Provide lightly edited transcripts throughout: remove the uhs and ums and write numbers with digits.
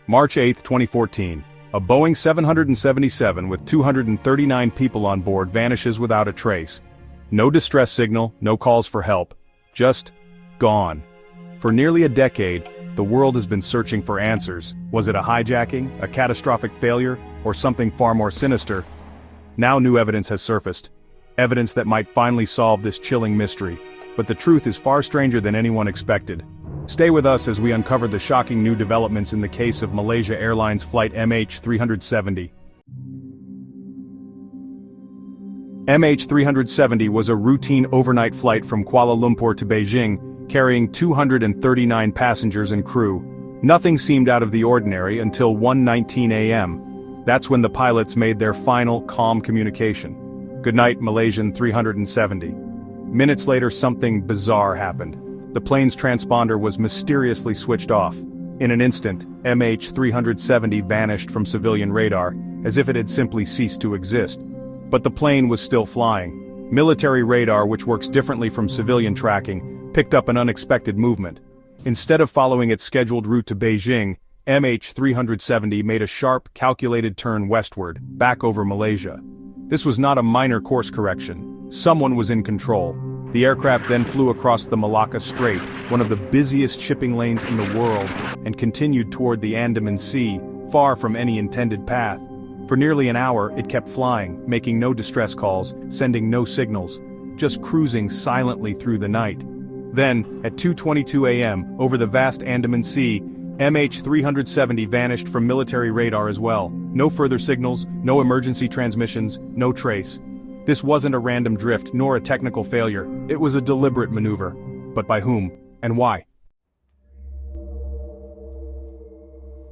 March 8, 2014. A Boeing 777 with 239 people on board vanishes without a trace. No distress signal, no calls for help. Just gone. For nearly a decade, the world has been searching for answers. Was it a hijacking, a catastrophic failure, or something far more sinister? Now new evidence has surfaced. Evidence that might finally solve this chilling mystery. But the truth is far stranger than anyone expected. Stay with us as we uncover the shocking new developments in the case of Malaysia Airlines Flight MH370. MH370 was a routine overnight flight from Kuala Lumpur to Beijing, carrying 239 passengers and crew. Nothing seemed out of the ordinary until 1:19 a.m. That's when the pilots made their final, calm communication. "Good night, Malaysian 370. Minutes later, something bizarre happened. The plane's transponder was mysteriously switched off. In an instant, MH370 vanished from civilian radar, as if it had simply ceased to exist. But the plane was still flying. Military radar, which works differently from civilian tracking, picked up an unexpected movement. Instead of following its scheduled route to Beijing, MH370 made a sharp, calculated turn westward, back over Malaysia. This was not a minor course correction. Someone was in control. The aircraft then flew across the Malacca Strait, one of the busiest shipping lanes in the world, and continued toward the Andaman Sea, far from any intended path. For nearly an hour, it kept flying, making no distress calls, sending no signals, just cruising silently through the night. Then, at 2:22 a.m., over the vast Andaman Sea, MH370 vanished from military radar as well. No further signals, no emergency transmissions, no trace. This wasn't a random drift, nor a technical failure. It was a deliberate maneuver. But by whom, and why?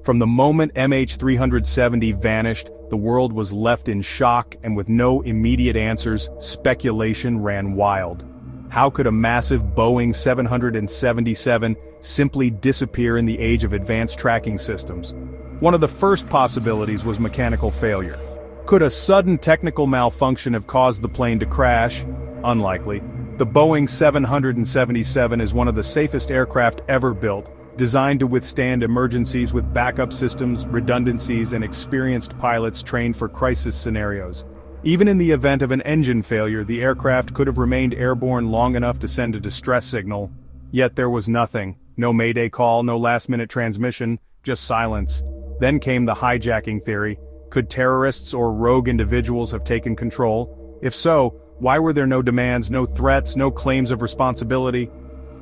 From the moment MH370 vanished, the world was left in shock, and with no immediate answers, speculation ran wild. How could a massive Boeing 777 simply disappear in the age of advanced tracking systems? One of the first possibilities was mechanical failure. Could a sudden technical malfunction have caused the plane to crash? Unlikely. The Boeing 777 is one of the safest aircraft ever built, designed to withstand emergencies with backup systems, redundancies, and experienced pilots trained for crisis scenarios. Even in the event of an engine failure, the aircraft could have remained airborne long enough to send a distress signal. Yet there was nothing. No mayday call, no last-minute transmission, just silence. Then came the hijacking theory. Could terrorists or rogue individuals have taken control? If so, why were there no demands, no threats, no claims of responsibility?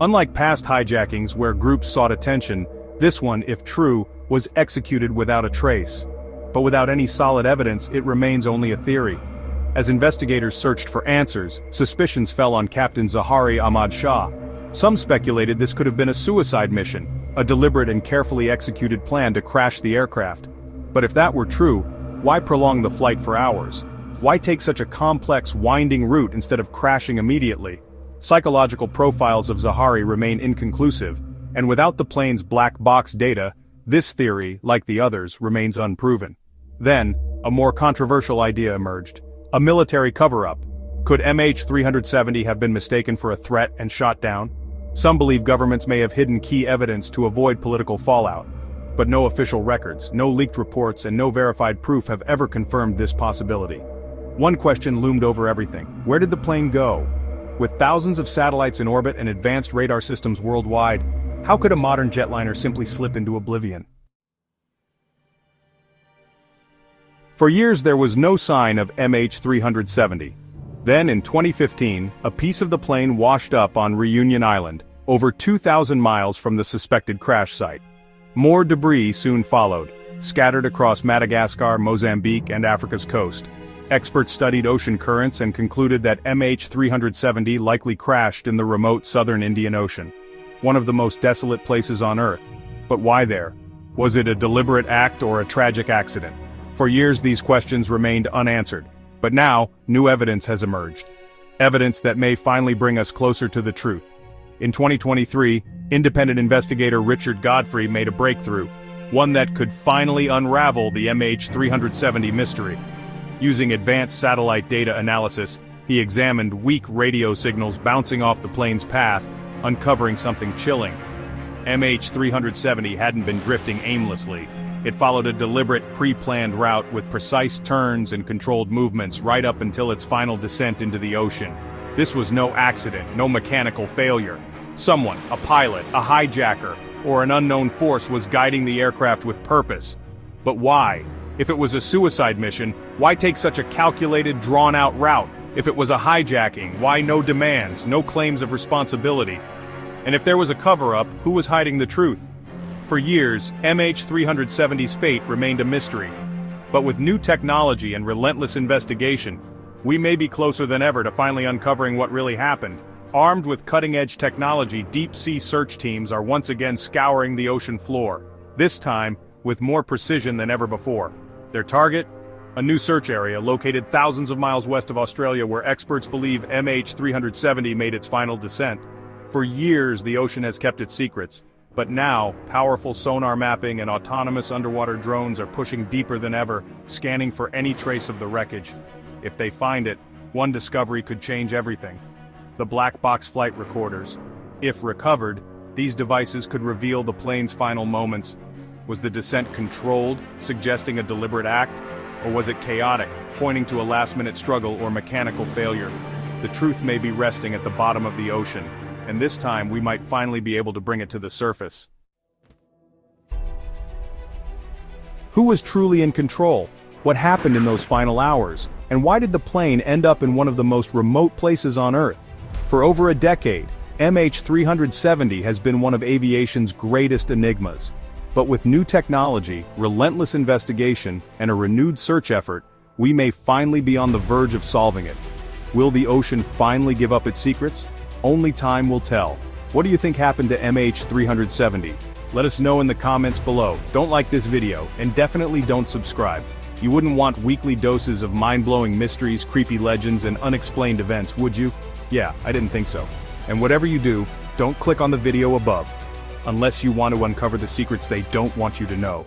Unlike past hijackings where groups sought attention, this one, if true, was executed without a trace. But without any solid evidence, it remains only a theory. As investigators searched for answers, suspicions fell on Captain Zahari Ahmad Shah. Some speculated this could have been a suicide mission, a deliberate and carefully executed plan to crash the aircraft. But if that were true, why prolong the flight for hours? Why take such a complex, winding route instead of crashing immediately? Psychological profiles of Zahari remain inconclusive, and without the plane's black box data, this theory, like the others, remains unproven. Then, a more controversial idea emerged. A military cover-up. Could MH370 have been mistaken for a threat and shot down? Some believe governments may have hidden key evidence to avoid political fallout. But no official records, no leaked reports, and no verified proof have ever confirmed this possibility. One question loomed over everything. Where did the plane go? With thousands of satellites in orbit and advanced radar systems worldwide, how could a modern jetliner simply slip into oblivion? For years there was no sign of MH370. Then in 2015, a piece of the plane washed up on Reunion Island, over 2,000 miles from the suspected crash site. More debris soon followed, scattered across Madagascar, Mozambique, and Africa's coast. Experts studied ocean currents and concluded that MH370 likely crashed in the remote southern Indian Ocean, one of the most desolate places on Earth. But why there? Was it a deliberate act or a tragic accident? For years these questions remained unanswered, but now, new evidence has emerged. Evidence that may finally bring us closer to the truth. In 2023, independent investigator Richard Godfrey made a breakthrough, one that could finally unravel the MH370 mystery. Using advanced satellite data analysis, he examined weak radio signals bouncing off the plane's path, uncovering something chilling. MH370 hadn't been drifting aimlessly. It followed a deliberate, pre-planned route with precise turns and controlled movements right up until its final descent into the ocean. This was no accident, no mechanical failure. Someone, a pilot, a hijacker, or an unknown force was guiding the aircraft with purpose. But why? If it was a suicide mission, why take such a calculated, drawn-out route? If it was a hijacking, why no demands, no claims of responsibility? And if there was a cover-up, who was hiding the truth? For years, MH370's fate remained a mystery. But with new technology and relentless investigation, we may be closer than ever to finally uncovering what really happened. Armed with cutting-edge technology, deep-sea search teams are once again scouring the ocean floor, this time with more precision than ever before. Their target? A new search area located thousands of miles west of Australia where experts believe MH370 made its final descent. For years, the ocean has kept its secrets. But now, powerful sonar mapping and autonomous underwater drones are pushing deeper than ever, scanning for any trace of the wreckage. If they find it, one discovery could change everything. The black box flight recorders. If recovered, these devices could reveal the plane's final moments. Was the descent controlled, suggesting a deliberate act? Or was it chaotic, pointing to a last-minute struggle or mechanical failure? The truth may be resting at the bottom of the ocean, and this time we might finally be able to bring it to the surface. Who was truly in control? What happened in those final hours? And why did the plane end up in one of the most remote places on Earth? For over a decade, MH370 has been one of aviation's greatest enigmas. But with new technology, relentless investigation, and a renewed search effort, we may finally be on the verge of solving it. Will the ocean finally give up its secrets? Only time will tell. What do you think happened to MH370? Let us know in the comments below. Don't like this video, and definitely don't subscribe. You wouldn't want weekly doses of mind-blowing mysteries, creepy legends, and unexplained events, would you? Yeah, I didn't think so. And whatever you do, don't click on the video above, unless you want to uncover the secrets they don't want you to know.